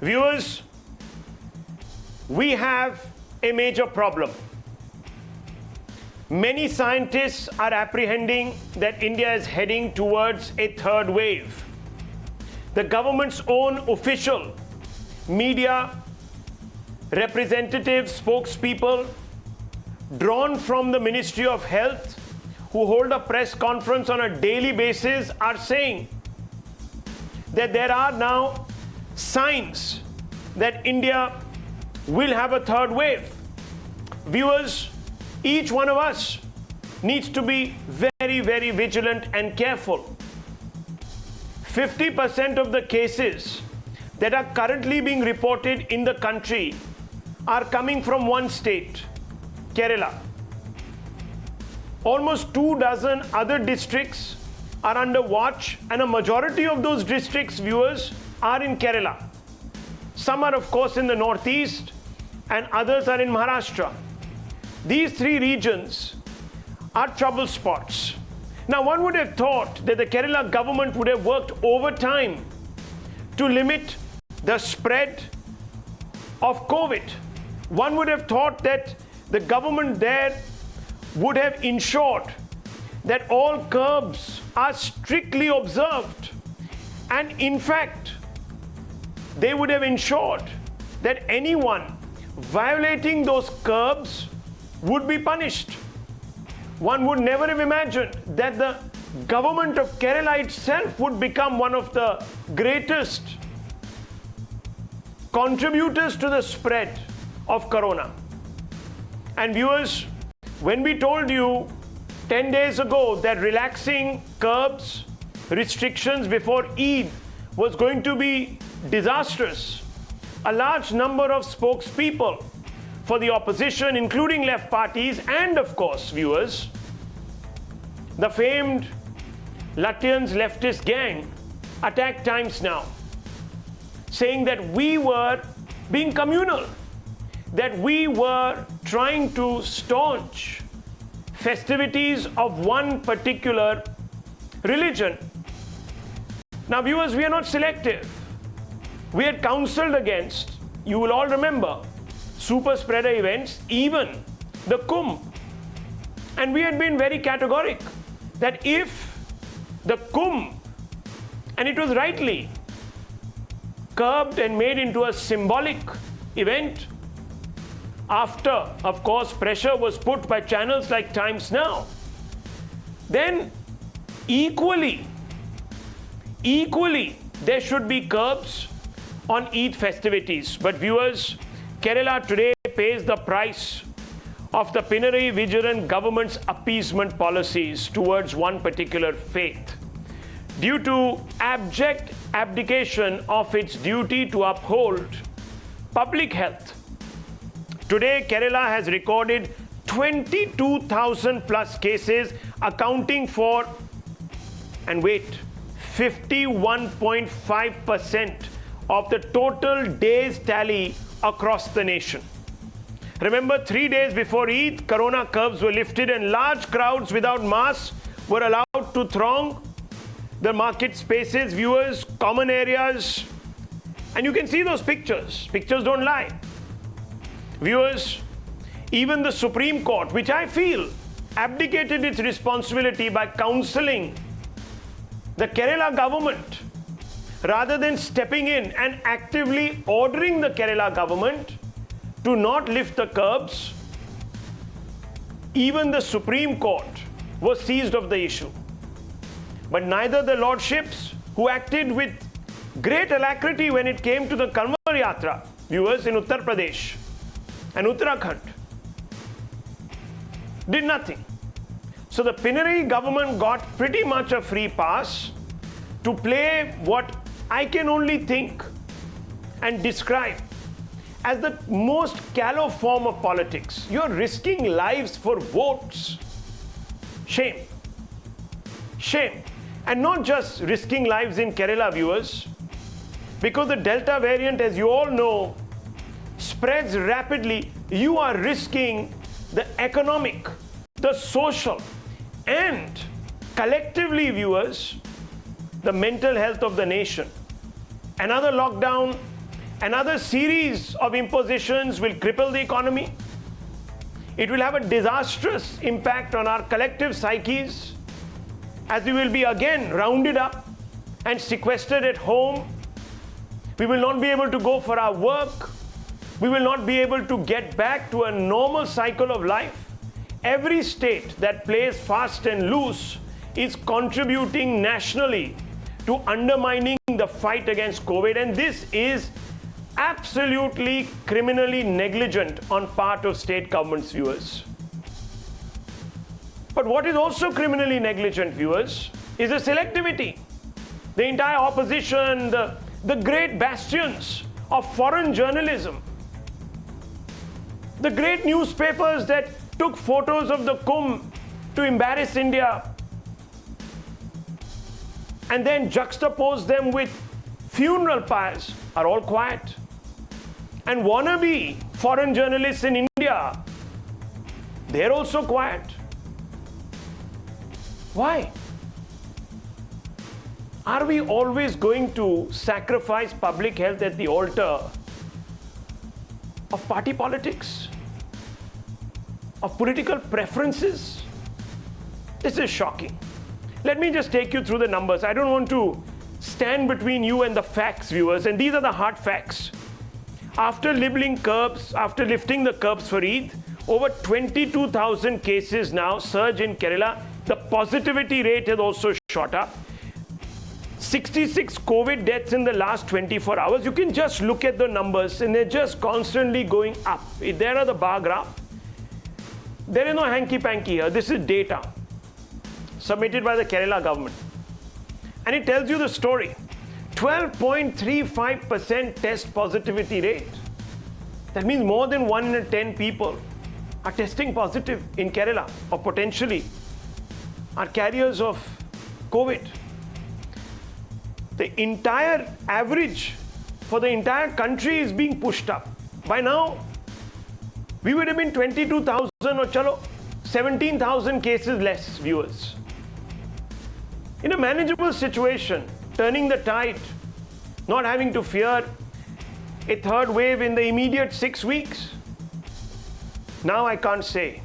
Viewers, we have a major problem. Many scientists are apprehending that India is heading towards a third wave. The government's own official media representatives, spokespeople, drawn from the Ministry of Health, who hold a press conference on a daily basis, are saying that there are now signs that India will have a third wave. Viewers, each one of us needs to be very, very vigilant and careful. 50% of the cases that are currently being reported in the country are coming from one state, Kerala. Almost 24 other districts are under watch, and a majority of those districts, viewers, are in Kerala. Some are, of course, in the northeast, and others are in Maharashtra. These three regions are trouble spots. Now, one would have thought that the Kerala government would have worked overtime to limit the spread of COVID. One would have thought that the government there would have ensured that all curbs are strictly observed. And in fact, they would have ensured that anyone violating those curbs would be punished. One would never have imagined that the government of Kerala itself would become one of the greatest contributors to the spread of corona. And viewers, when we told you 10 days ago that relaxing curbs, restrictions before Eid was going to be disastrous, a large number of spokespeople for the opposition, including left parties, and of course, viewers, the famed Lutyens leftist gang attacked Times Now, saying that we were being communal, that we were trying to staunch festivities of one particular religion. Now, viewers, we are not selective. We had counseled against, you will all remember, super spreader events, even the Kumbh. And we had been very categoric that if the Kumbh, and it was rightly curbed and made into a symbolic event, after, of course, pressure was put by channels like Times Now, then equally, there should be curbs on Eid festivities. But viewers, Kerala today pays the price of the Pinarayi Vigilant government's appeasement policies towards one particular faith, due to abject abdication of its duty to uphold public health. Today, Kerala has recorded 22,000 plus cases, accounting for, and wait, 51.5% of the total days tally across the nation. Remember, 3 days before Eid, corona curbs were lifted and large crowds without masks were allowed to throng the market spaces, viewers, common areas. And you can see those pictures. Pictures don't lie. Viewers, even the Supreme Court, which I feel abdicated its responsibility by counseling the Kerala government, rather than stepping in and actively ordering the Kerala government to not lift the curbs, even the Supreme Court was seized of the issue. But neither the lordships, who acted with great alacrity when it came to the Karma Yatra, viewers, in Uttar Pradesh and Uttarakhand, did nothing. So the Pinarayi government got pretty much a free pass to play what I can only think and describe as the most callow form of politics. You're risking lives for votes. Shame. Shame. And not just risking lives in Kerala, viewers, because the Delta variant, as you all know, spreads rapidly. You are risking the economic, the social, and collectively, viewers, the mental health of the nation. Another lockdown, Another series of impositions will cripple the economy. It will have a disastrous impact on our collective psyches, as we will be again rounded up and sequestered at home. We will not be able to go for our work. We will not be able to get back to a normal cycle of life. Every state that plays fast and loose is contributing nationally to undermining the fight against COVID, and this is absolutely criminally negligent on part of state governments, viewers. But what is also criminally negligent, viewers, is the selectivity. The entire opposition, the great bastions of foreign journalism, the great newspapers that took photos of the Kumbh to embarrass India and then juxtaposed them with funeral pyres, are all quiet. And wannabe foreign journalists in India, they're also quiet. Why? Are we always going to sacrifice public health at the altar of party politics, of political preferences? This is shocking. Let me just take you through the numbers. I don't want to stand between you and the facts, viewers, and these are the hard facts. After lifting the curbs for Eid, over 22,000 cases now surge in Kerala. The positivity rate has also shot up. 66 COVID deaths in the last 24 hours. You can just look at the numbers and they're just constantly going up. There are the bar graph. There is no hanky-panky here. This is data submitted by the Kerala government. And it tells you the story. 12.35% test positivity rate. That means more than 1 in 10 people are testing positive in Kerala, or potentially are carriers of COVID. The entire average for the entire country is being pushed up. By now, we would have been 22,000 or chalo, 17,000 cases less, viewers. In a manageable situation, turning the tide, not having to fear a third wave in the immediate 6 weeks. Now I can't say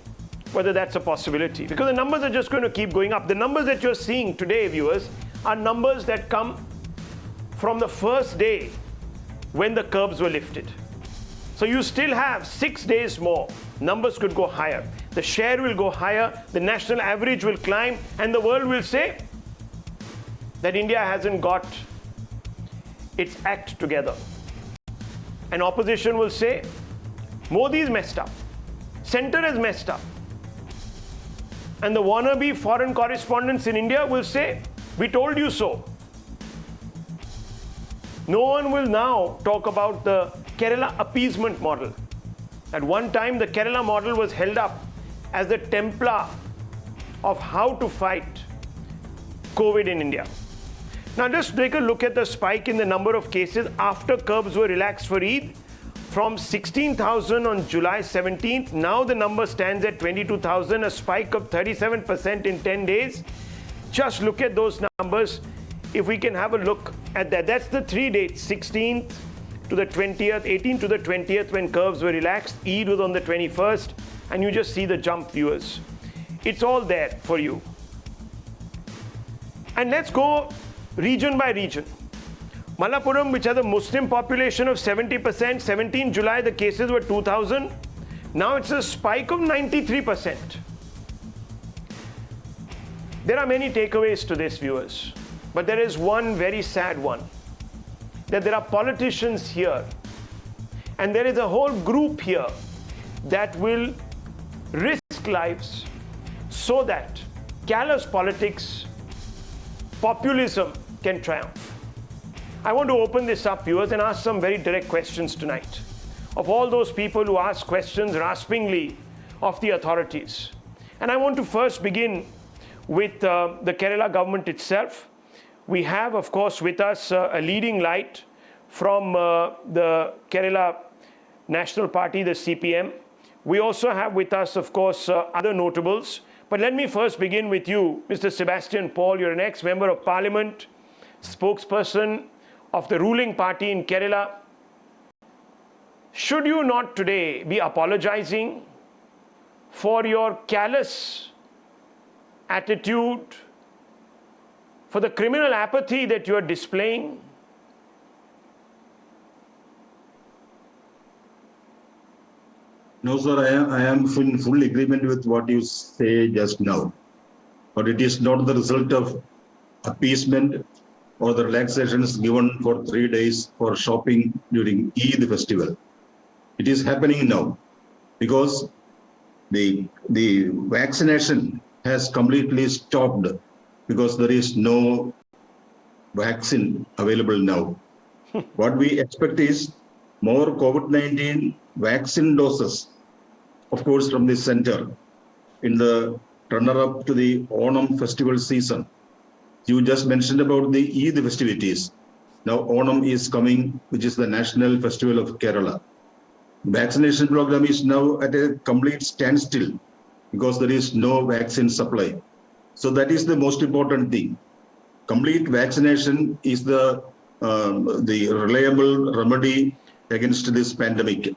whether that's a possibility, because the numbers are just going to keep going up. The numbers that you're seeing today, viewers, are numbers that come from the first day when the curbs were lifted. So you still have 6 days more. Numbers could go higher. The share will go higher. The national average will climb, and the world will say that India hasn't got its act together. And opposition will say, Modi is messed up. Center has messed up. And the wannabe foreign correspondents in India will say, we told you so. No one will now talk about the Kerala appeasement model. At one time, the Kerala model was held up as the Templar of how to fight COVID in India. Now just take a look at the spike in the number of cases after curbs were relaxed for Eid. From 16,000 on July 17th, now the number stands at 22,000, a spike of 37% in 10 days. Just look at those numbers. If we can have a look at that. That's the 3 dates, 16th to the 20th, 18th to the 20th when curbs were relaxed. Eid was on the 21st, and you just see the jump, viewers. It's all there for you. And let's go region by region. Malappuram, which has a Muslim population of 70%, 17 July, the cases were 2,000. Now it's a spike of 93%. There are many takeaways to this, viewers. But there is one very sad one. That there are politicians here. And there is a whole group here that will risk lives so that callous politics, populism can triumph. I want to open this up, viewers, and ask some very direct questions tonight of all those people who ask questions raspingly of the authorities. And I want to first begin with the Kerala government itself. We have, of course, with us a leading light from the Kerala National Party, the CPM. We also have with us, of course, other notables. But let me first begin with you, Mr. Sebastian Paul. You're an ex-member of Parliament, spokesperson of the ruling party in Kerala. should you not today be apologizing for your callous attitude, for the criminal apathy that you are displaying? No, sir, I am in full agreement with what you say just now. But it is not the result of appeasement or the relaxations given for 3 days for shopping during Eid festival. It is happening now because the vaccination has completely stopped because there is no vaccine available now. What we expect is more COVID-19 vaccine doses, of course, from the center in the runner-up to the Onam festival season. You just mentioned about the Eid festivities. Now Onam is coming, which is the national festival of Kerala. Vaccination program is now at a complete standstill because there is no vaccine supply. So that is the most important thing. Complete vaccination is the reliable remedy against this pandemic.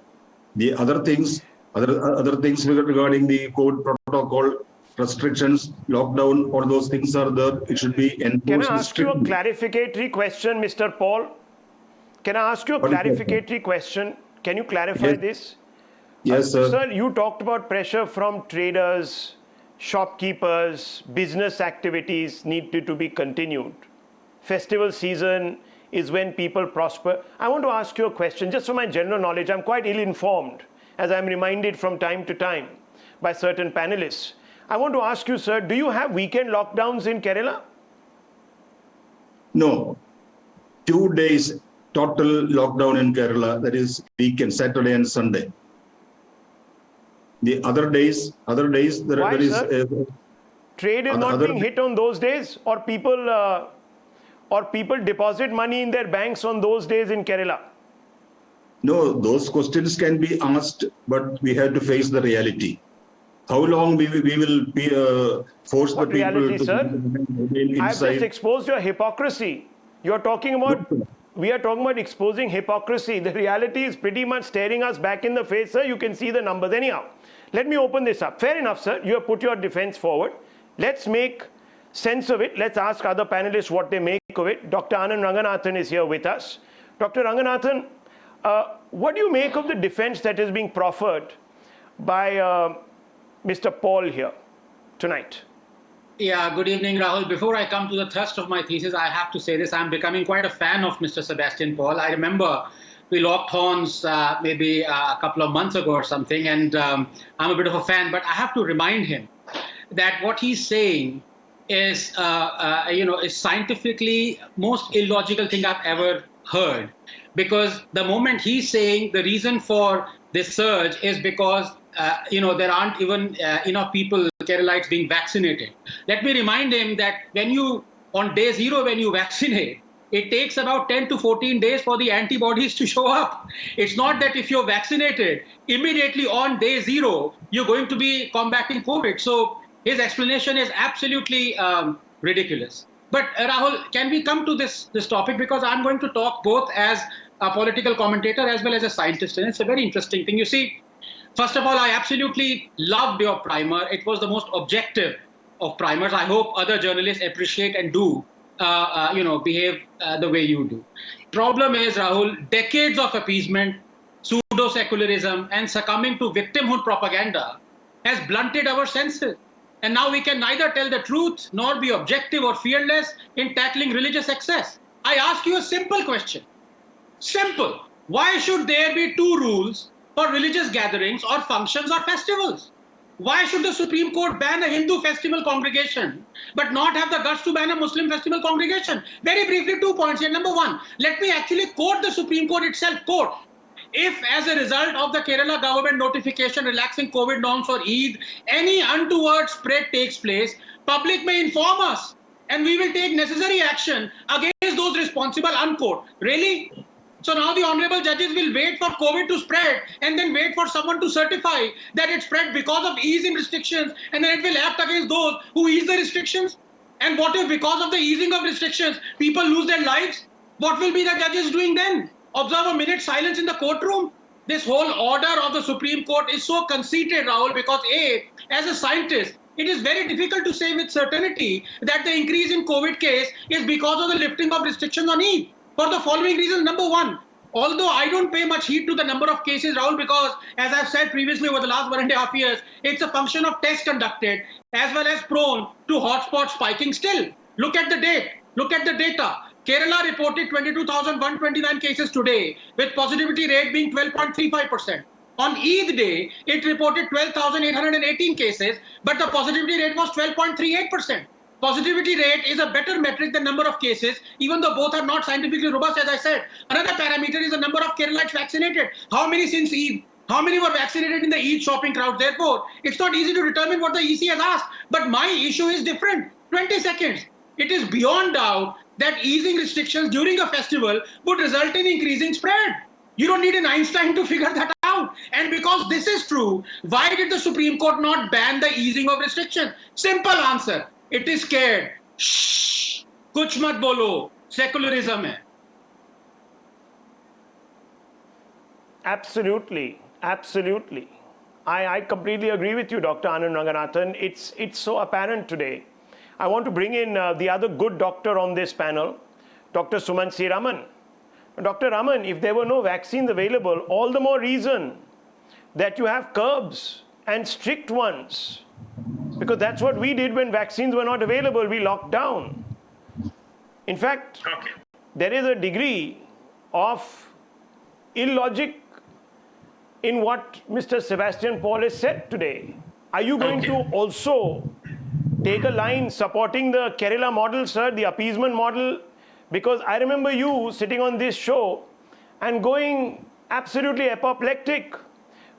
The other things regarding the COVID protocol, restrictions, lockdown, all those things are there. It should be enforced. Can I ask you a strictly. clarificatory question, Mr. Paul? Can I ask you a clarificatory question? Can you clarify Yes. this? Yes, sir. Sir, you talked about pressure from traders, shopkeepers, business activities needed to be continued. Festival season is when people prosper. I want to ask you a question, just for my general knowledge. I'm quite ill-informed, as I'm reminded from time to time by certain panelists. I want to ask you, sir, do you have weekend lockdowns in Kerala? No. 2 days total lockdown in Kerala, that is weekend, Saturday and Sunday. The other days, Why, there is sir? Trade is not other- being hit on those days, or people deposit money in their banks on those days in Kerala? No, those questions can be asked, but we have to face the reality. How long we will be, force What the people reality, to sir? remain I've just inside? exposed your hypocrisy. You're talking about, we are talking about exposing hypocrisy. The reality is pretty much staring us back in the face, sir. You can see the numbers. Anyhow, let me open this up. Fair enough, sir. You have put your defense forward. Let's make sense of it. Let's ask other panelists what they make of it. Dr. Anand Ranganathan is here with us. Dr. Ranganathan, what do you make of the defense that is being proffered by Mr. Paul here tonight? Yeah, good evening, Rahul. Before I come to the thrust of my thesis, I have to say this. I'm becoming quite a fan of Mr. Sebastian Paul. I remember we locked horns maybe a couple of months ago or something, and I'm a bit of a fan. But I have to remind him that what he's saying is, is scientifically most illogical thing I've ever heard. Because the moment he's saying the reason for this surge is because there aren't even enough people, Keralites, being vaccinated. Let me remind him that on day 0, when you vaccinate, it takes about 10 to 14 days for the antibodies to show up. It's not that if you're vaccinated, immediately on day 0, you're going to be combating COVID. So his explanation is absolutely ridiculous. But Rahul, can we come to this topic? Because I'm going to talk both as a political commentator as well as a scientist. And it's a very interesting thing. You see, first of all, I absolutely loved your primer. It was the most objective of primers. I hope other journalists appreciate and do, behave the way you do. Problem is, Rahul, decades of appeasement, pseudo-secularism, and succumbing to victimhood propaganda has blunted our senses. And now we can neither tell the truth nor be objective or fearless in tackling religious excess. I ask you a simple question. Simple. Why should there be 2 rules for religious gatherings or functions or festivals? Why should the Supreme Court ban a Hindu festival congregation but not have the guts to ban a Muslim festival congregation? Very briefly, 2 points here. Number 1, let me actually quote the Supreme Court itself. Quote, if as a result of the Kerala government notification relaxing COVID norms for Eid, any untoward spread takes place, public may inform us and we will take necessary action against those responsible, unquote. Really? So now the honorable judges will wait for COVID to spread and then wait for someone to certify that it spread because of ease in restrictions, and then it will act against those who ease the restrictions? And what if because of the easing of restrictions, people lose their lives? What will be the judges doing then? Observe a minute's silence in the courtroom? This whole order of the Supreme Court is so conceited, Rahul, because as a scientist, it is very difficult to say with certainty that the increase in COVID case is because of the lifting of restrictions on Eid. For the following reasons. Number one, although I don't pay much heed to the number of cases, Rahul, because as I've said previously over the last 1.5 years, it's a function of tests conducted as well as prone to hotspot spiking still. Look at the date. Look at the data. Kerala reported 22,129 cases today, with positivity rate being 12.35%. On Eid day, it reported 12,818 cases, but the positivity rate was 12.38%. Positivity rate is a better metric than number of cases, even though both are not scientifically robust, as I said. Another parameter is the number of Keralites vaccinated. How many since Eid? How many were vaccinated in the Eid shopping crowd? Therefore, it's not easy to determine what the EC has asked. But my issue is different. 20 seconds. It is beyond doubt that easing restrictions during a festival would result in increasing spread. You don't need an Einstein to figure that out. And because this is true, why did the Supreme Court not ban the easing of restrictions? Simple answer. It is scared. Shh. Kuch mat bolo. Secularism hai. Absolutely. Absolutely. I completely agree with you, Dr. Anand Ranganathan. It's so apparent today. I want to bring in the other good doctor on this panel, Dr. Suman C. Raman. Dr. Raman, if there were no vaccines available, all the more reason that you have curbs and strict ones. Because that's what we did when vaccines were not available. We locked down. In fact, there is a degree of illogic in what Mr. Sebastian Paul has said today. Are you going to also take a line supporting the Kerala model, sir, the appeasement model? Because I remember you sitting on this show and going absolutely apoplectic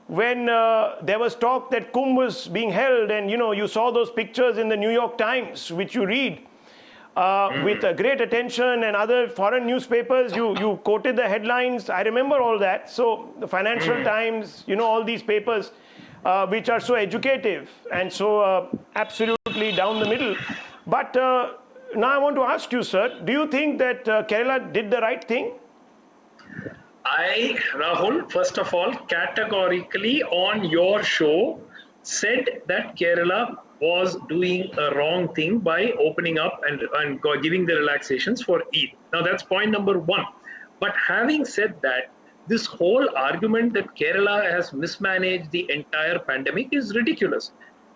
when there was talk that Kumbh was being held, and you saw those pictures in the New York Times, which you read with great attention, and other foreign newspapers, you quoted the headlines. I remember all that. So the Financial Times, all these papers which are so educative and so absolutely down the middle. But now I want to ask you, sir, do you think that Kerala did the right thing? Rahul, first of all, categorically on your show said that Kerala was doing a wrong thing by opening up and giving the relaxations for Eid. Now that's point number one. But having said that, this whole argument that Kerala has mismanaged the entire pandemic is ridiculous.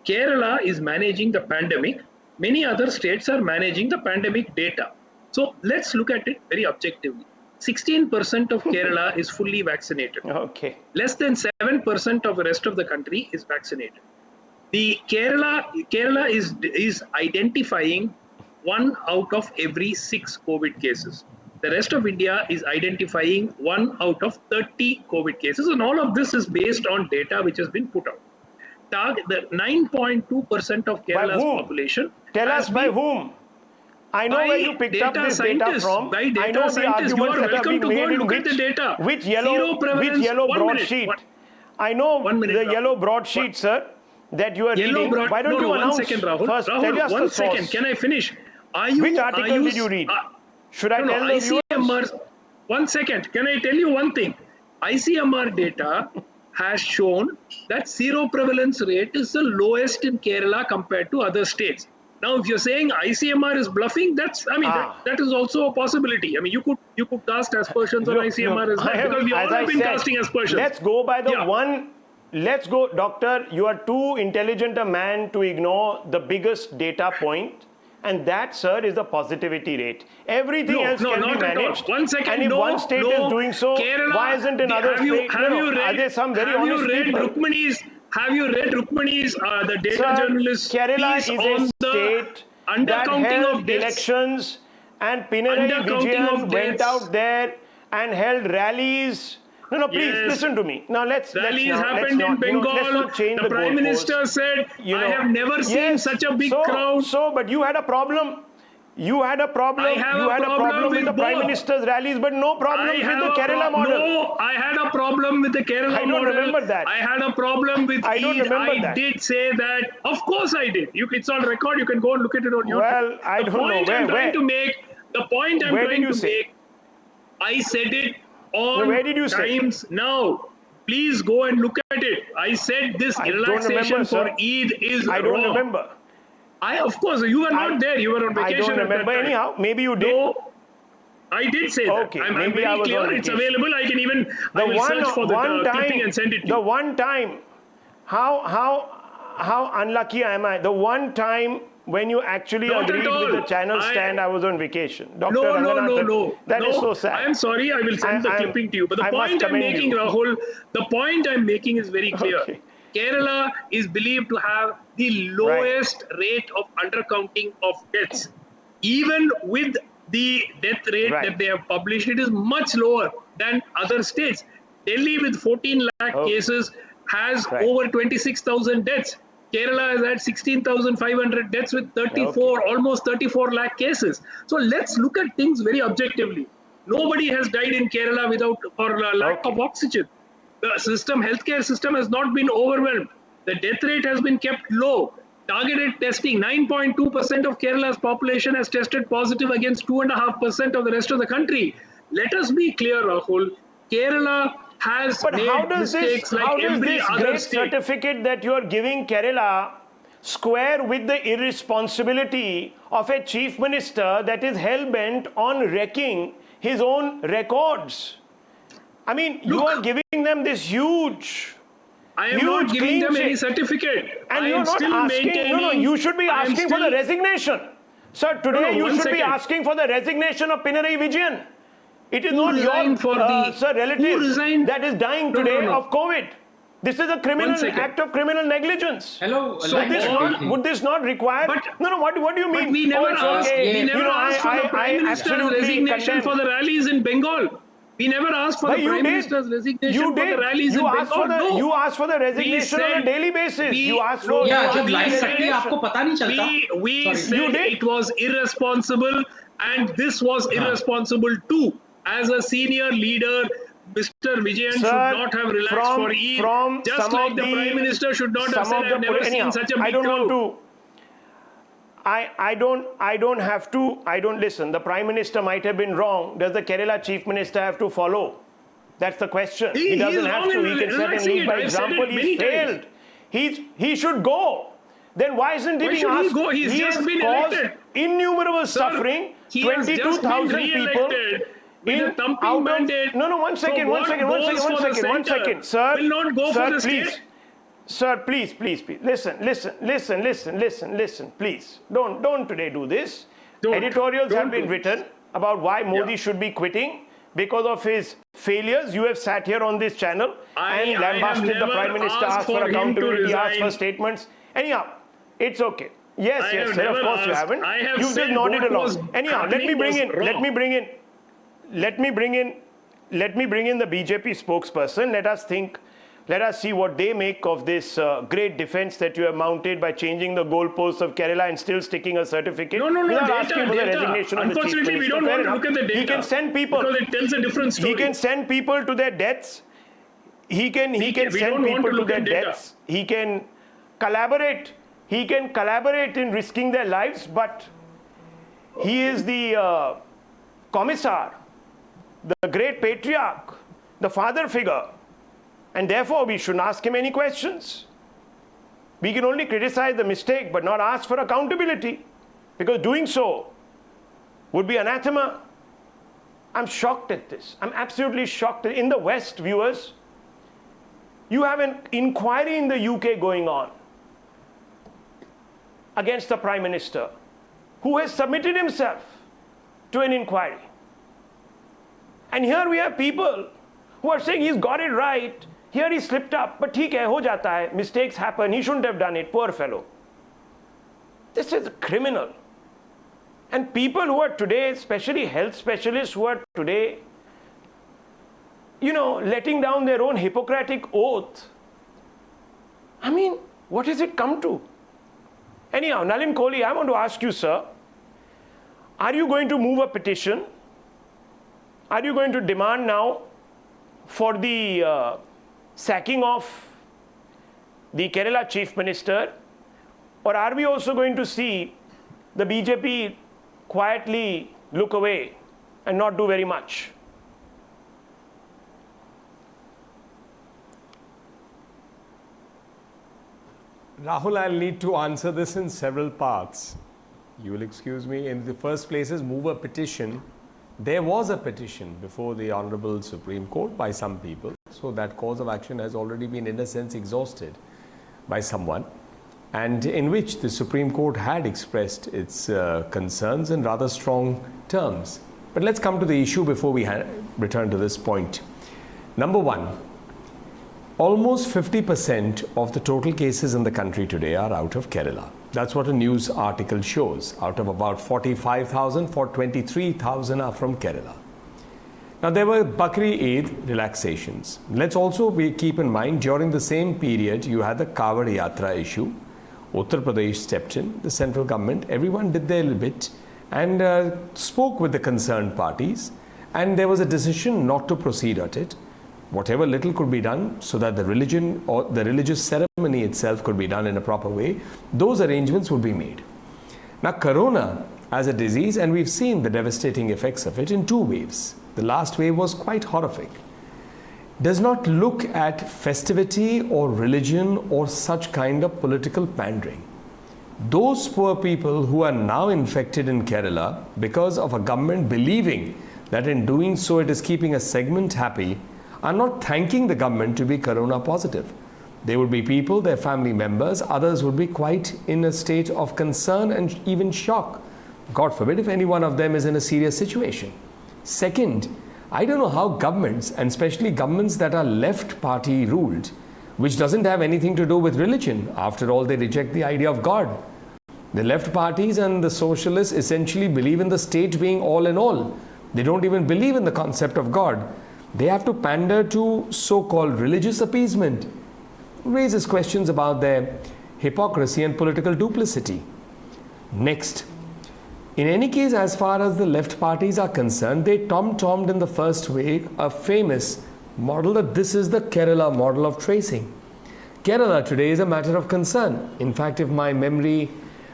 Kerala is managing the pandemic. Many other states are managing the pandemic data. So let's look at it very objectively. 16% of Kerala is fully vaccinated. Okay. Less than 7% of the rest of the country is vaccinated. The Kerala is identifying 1 out of every 6 COVID cases. The rest of India is identifying 1 out of 30 COVID cases, and all of this is based on data which has been put out. The 9.2% of Kerala's population. Tell us by whom? I know where you picked up this data from. I know the arguments that are being made in which yellow broadsheet. I know the yellow broadsheet, sir, that you are reading. Why don't you announce first? Tell us the source. Can I finish? Which article did you read? Should I tell the viewers? 1 second. Can I tell you one thing? ICMR data has shown that zero prevalence rate is the lowest in Kerala compared to other states. Now, if you're saying ICMR is bluffing, that is also a possibility. I mean, you could cast aspersions on ICMR as well, because we all have been casting aspersions. Let's go by the one. Let's go, doctor. You are too intelligent a man to ignore the biggest data point, and that, sir, is the positivity rate. Everything else can be managed. 1 second. And if one state is doing so, Kerala, why isn't another state? Are there some very honest people? Have you read Rukmani's, the data journalist? Kerala is a state that held elections, and Pinarayi Vijayan went out there and held rallies. No, please listen to me. Now rallies happened in Bengal. The Prime Minister said, I have never seen such a big crowd. But you had a problem. You had a problem with the Prime Minister's rallies, but no problem with the Kerala model. No, I had a problem with the Kerala model. I don't remember that. I had a problem with I don't remember that. I did say that. Of course I did. It's on record. You can go and look at it on YouTube. Well, I don't know. The point I'm trying to make, I said it on Times Now. Please go and look at it. I said this I don't relaxation remember, for sir. Eid is I don't wrong. remember. Of course, you were not there. You were on I vacation. don't remember. At that time. Anyhow, maybe you did. No, I did say Okay, that. I'm maybe I very was on clear. It's vacation. available. I will search for the clipping and send it to The you. one time, how unlucky am I? The one time when you actually Not agreed at all. with the channel stand, I was on vacation. Dr. No. Ranganathan, that is so sad. I am sorry. I will send the clipping to you. But the I must point I'm commend making, you. Rahul, the point I'm making is very clear. Okay. Kerala is believed to have the lowest rate of undercounting of deaths. Even with the death rate Right. that they have published, it is much lower than other states. Delhi with 14 lakh cases has Right. over 26,000 deaths. Kerala has had 16,500 deaths with 34, almost 34 lakh cases. So let's look at things very objectively. Nobody has died in Kerala for lack of oxygen. The healthcare system has not been overwhelmed. The death rate has been kept low. Targeted testing, 9.2% of Kerala's population has tested positive against 2.5% of the rest of the country. Let us be clear, Rahul. Kerala has But made how does mistakes this, like how does every this other great state. certificate that you are giving Kerala square with the irresponsibility of a chief minister that is hell-bent on wrecking his own records? I mean, you are giving them this huge... I am not giving them any chit. certificate. And I you're am not still asking, maintaining. you should be asking for the resignation. Sir, today you should be asking for the resignation of Pinarayi Vijayan. It is not your relative that is dying today of COVID. This is a criminal act of criminal negligence. Hello. So would this not require? What do you mean? But we never asked. Okay. We never asked for the Prime Minister's resignation for the rallies in Bengal. We never asked for the Prime Minister's resignation for the rallies in Bengal. You asked for the resignation on a daily basis. You asked for. जब line कटती है आपको पता नहीं चलता. We said it was irresponsible, and this was irresponsible too. As a senior leader, Mr. Vijayan should not have relaxed for Eid. Just like the Prime Minister should not have said, I've never seen such a big crowd. I don't have to, listen, the Prime Minister might have been wrong. Does the Kerala Chief Minister have to follow? That's the question. He doesn't have to. He can set and lead by example. He's failed. He should go. Then why isn't he being asked? He's he just has been caused elected. Innumerable suffering. 22,000 people. One second. Sir, will not go for the please. state. Sir, please. Listen, please. Don't today do this. Editorials have been written about why Modi should be quitting because of his failures. You have sat here on this channel and lambasted the Prime Minister, asked for accountability, asked for statements. Anyhow, it's okay. Yes, sir, of course you haven't. You've just nodded along. Anyhow, let me bring in the BJP spokesperson. Let us see what they make of this great defense that you have mounted by changing the goalposts of Kerala and still sticking a certificate. Without asking for the resignation of the Chief Minister. We don't want to look at the data. He can send people. Because it tells a different story. He can send people to their deaths. He can send people to their deaths. He can collaborate. He can collaborate in risking their lives, but he is the commissar, the great patriarch, the father figure. And therefore, we shouldn't ask him any questions. We can only criticize the mistake, but not ask for accountability, because doing so would be anathema. I'm shocked at this. I'm absolutely shocked. In the West, viewers, you have an inquiry in the UK going on against the Prime Minister, who has submitted himself to an inquiry. And here we have people who are saying he's got it right. Here he slipped up, but theek hai, ho jata hai. Mistakes happen. He shouldn't have done it. Poor fellow. This is criminal. And people who are today, especially health specialists who are today, letting down their own Hippocratic oath. I mean, what has it come to? Anyhow, Nalin Kohli, I want to ask you, sir, are you going to move a petition? Are you going to demand now for the sacking of the Kerala Chief Minister? Or are we also going to see the BJP quietly look away and not do very much? Rahul, I'll need to answer this in several parts. You will excuse me. In the first place is move a petition. There was a petition before the Honorable Supreme Court by some people. So that cause of action has already been, in a sense, exhausted by someone, and in which the Supreme Court had expressed its concerns in rather strong terms. But let's come to the issue before we return to this point. Number one, almost 50% of the total cases in the country today are out of Kerala. That's what a news article shows. Out of about 45,000, 23,000 are from Kerala. Now, there were Bakri Eid relaxations. Let's also keep in mind, during the same period, you had the Kawad Yatra issue. Uttar Pradesh stepped in, the central government, everyone did their little bit and spoke with the concerned parties, and there was a decision not to proceed at it. Whatever little could be done so that the religion or the religious ceremony itself could be done in a proper way, those arrangements would be made. Now, Corona as a disease, and we've seen the devastating effects of it in two waves. The last wave was quite horrific. Does not look at festivity or religion or such kind of political pandering. Those poor people who are now infected in Kerala because of a government believing that in doing so it is keeping a segment happy are not thanking the government to be Corona positive. There would be people, their family members, others would be quite in a state of concern and even shock. God forbid if any one of them is in a serious situation. Second, I don't know how governments, and especially governments that are left party ruled, which doesn't have anything to do with religion. After all, they reject the idea of God. The left parties and the socialists essentially believe in the state being all in all. They don't even believe in the concept of God. They have to pander to so-called religious appeasement. Raises questions about their hypocrisy and political duplicity. Next, in any case, as far as the left parties are concerned, they tom-tommed in the first wave a famous model that this is the Kerala model of tracing. Kerala today is a matter of concern. In fact, if my memory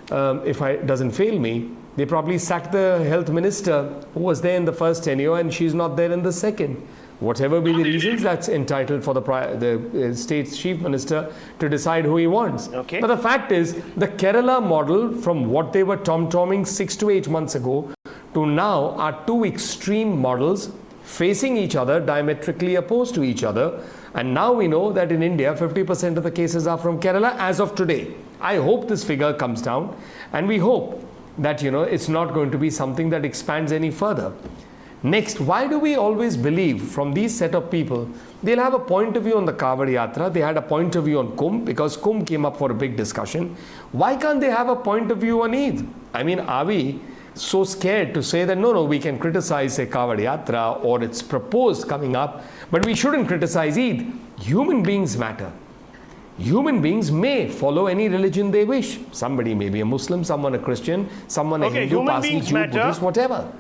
doesn't fail me, they probably sacked the health minister who was there in the first tenure and she's not there in the second. Whatever be the reasons, that's entitled for the state's chief minister to decide who he wants. Okay. But the fact is, the Kerala model, from what they were tom-tomming 6 to 8 months ago to now, are two extreme models facing each other, diametrically opposed to each other. And now we know that in India, 50% of the cases are from Kerala as of today. I hope this figure comes down, and we hope that, it's not going to be something that expands any further. Next, why do we always believe from these set of people, they'll have a point of view on the Kawad Yatra, they had a point of view on Kumbh, because Kumbh came up for a big discussion. Why can't they have a point of view on Eid? I mean, are we so scared to say that, no, we can criticize, say, Kawad Yatra or its proposed coming up, but we shouldn't criticize Eid? Human beings matter. Human beings may follow any religion they wish. Somebody may be a Muslim, someone a Christian, someone a Hindu, Parsi, Jew, Buddhist, whatever.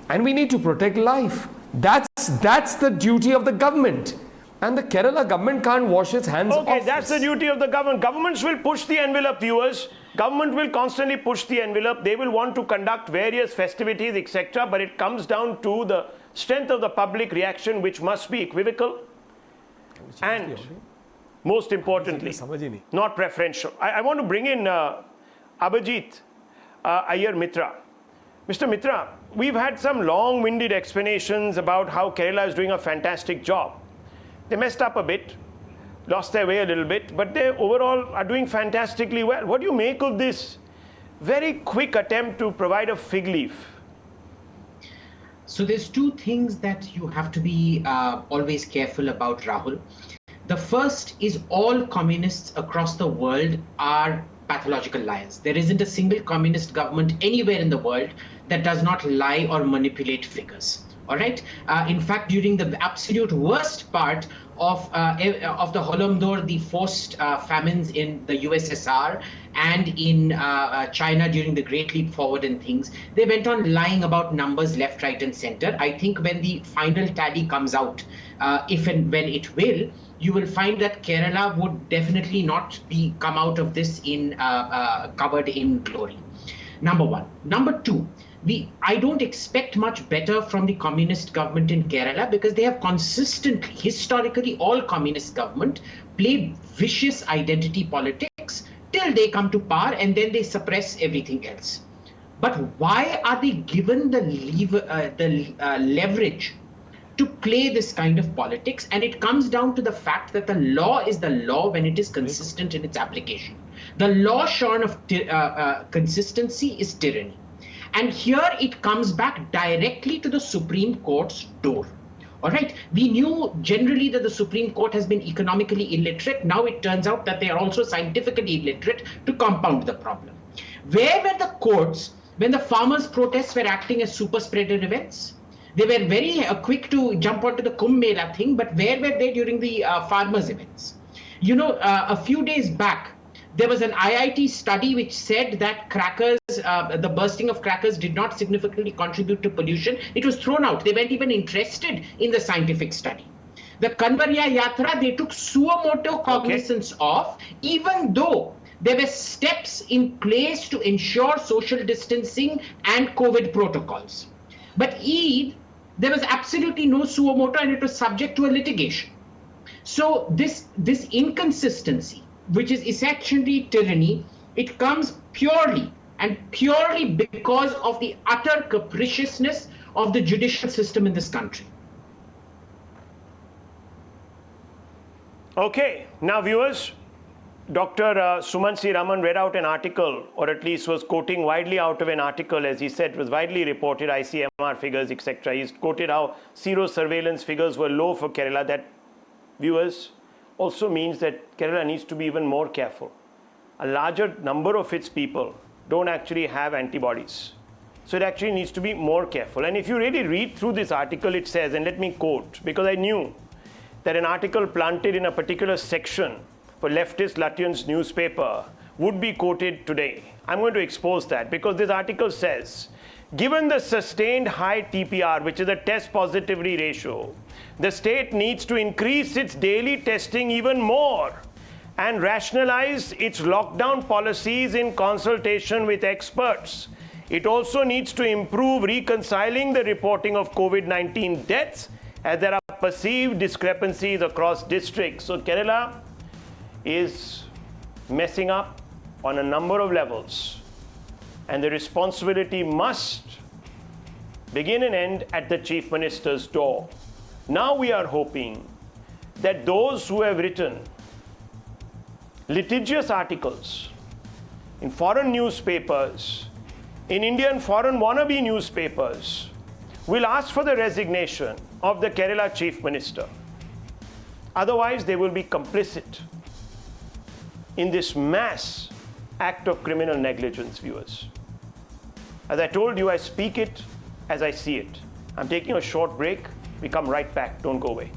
And we need to protect life. That's the duty of the government. And the Kerala government can't wash its hands off. Okay, that's the duty of the government. Governments will push the envelope, viewers. Government will constantly push the envelope. They will want to conduct various festivities, etc. But it comes down to the strength of the public reaction, which must be equivocal and, most importantly, not preferential. I want to bring in Abhijit Iyer Mitra. Mr. Mitra, we've had some long-winded explanations about how Kerala is doing a fantastic job. They messed up a bit, lost their way a little bit, but they overall are doing fantastically well. What do you make of this very quick attempt to provide a fig leaf? So there's two things that you have to be always careful about, Rahul. The first is all communists across the world are pathological liars. There isn't a single communist government anywhere in the world that does not lie or manipulate figures. All right. In fact, during the absolute worst part of the Holodomor, the forced famines in the USSR and in China during the Great Leap Forward and things, they went on lying about numbers left, right, and center. I think when the final tally comes out, if and when it will, you will find that Kerala would definitely not come out of this covered in glory. Number one. Number two, I don't expect much better from the communist government in Kerala because they have consistently, historically, all communist government played vicious identity politics till until they come to power, and then they suppress everything else. But why are they given the leverage to play this kind of politics? And it comes down to the fact that the law is the law when it is consistent in its application. The law shorn of consistency is tyranny. And here it comes back directly to the Supreme Court's door. All right. We knew generally that the Supreme Court has been economically illiterate. Now it turns out that they are also scientifically illiterate to compound the problem. Where were the courts when the farmers' protests were acting as super spreader events? They were very quick to jump onto the Kumbh Mela thing, but where were they during the farmers' events? You know, a few days back, there was an IIT study which said that crackers, the bursting of crackers did not significantly contribute to pollution. It was thrown out. They weren't even interested in the scientific study. The Kanvarya Yatra, they took suo moto cognizance of, even though there were steps in place to ensure social distancing and COVID protocols. But Eid, there was absolutely no suo moto, and it was subject to a litigation. So this inconsistency, which is essentially tyranny, it comes purely because of the utter capriciousness of the judicial system in this country. Okay, now viewers, Dr. Sumant C. Raman read out an article, or at least was quoting widely out of an article, as he said, was widely reported, ICMR figures, etc. He's quoted how zero surveillance figures were low for Kerala. That, viewers, also means that Kerala needs to be even more careful. A larger number of its people don't actually have antibodies. So it actually needs to be more careful. And if you really read through this article, it says, and let me quote, because I knew that an article planted in a particular section for leftist Lutyens newspaper would be quoted today. I'm going to expose that because this article says, given the sustained high TPR, which is a test positivity ratio, the state needs to increase its daily testing even more and rationalize its lockdown policies in consultation with experts. It also needs to improve reconciling the reporting of COVID-19 deaths as there are perceived discrepancies across districts. So Kerala is messing up on a number of levels, and the responsibility must begin and end at the Chief Minister's door. Now we are hoping that those who have written litigious articles in foreign newspapers, in Indian foreign wannabe newspapers, will ask for the resignation of the Kerala Chief Minister. Otherwise, they will be complicit in this mass act of criminal negligence, viewers. As I told you, I speak it as I see it. I'm taking a short break. We come right back. Don't go away.